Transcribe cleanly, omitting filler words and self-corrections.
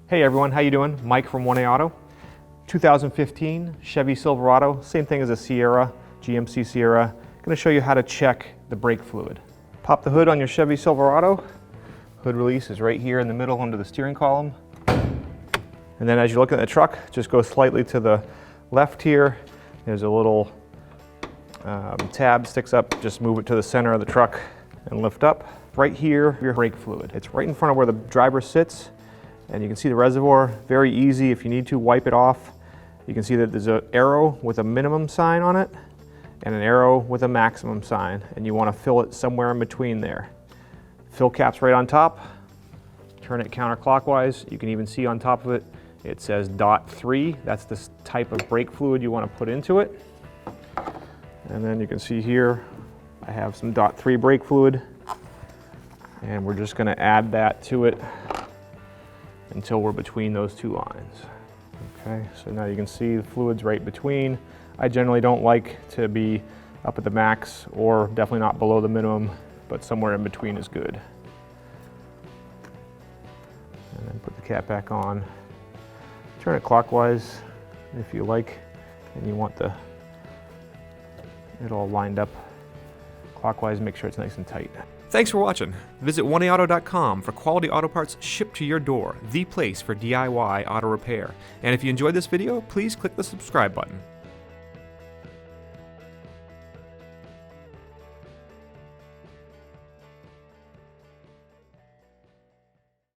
Hey everyone, how you doing? Mike from 1A Auto. 2015 Chevy Silverado, same thing as a Sierra, GMC Sierra. I'm going to show you how to check the brake fluid. Pop the hood on your Chevy Silverado. Hood release is right here in the middle under the steering column. And then as you look at the truck, just go slightly to the left here. There's a little tab sticks up, just move it to the center of the truck and lift up. Right here, your brake fluid. It's right in front of where the driver sits. And you can see the reservoir, very easy. If you need to, wipe it off. You can see that there's an arrow with a minimum sign on it and an arrow with a maximum sign, and you want to fill it somewhere in between there. Fill cap's right on top. Turn it counterclockwise. You can even see on top of it, it says .3. That's the type of brake fluid you want to put into it. And then you can see here, I have some .3 brake fluid, and we're just going to add that to it until we're between those two lines. Okay, so now you can see the fluid's right between. I generally don't like to be up at the max or definitely not below the minimum, but somewhere in between is good. And then put the cap back on. Turn it clockwise if you like, and you want it all lined up clockwise. Make sure it's nice and tight. Thanks for watching. Visit 1aauto.com for quality auto parts shipped to your door, the place for DIY auto repair. And if you enjoyed this video, please click the subscribe button.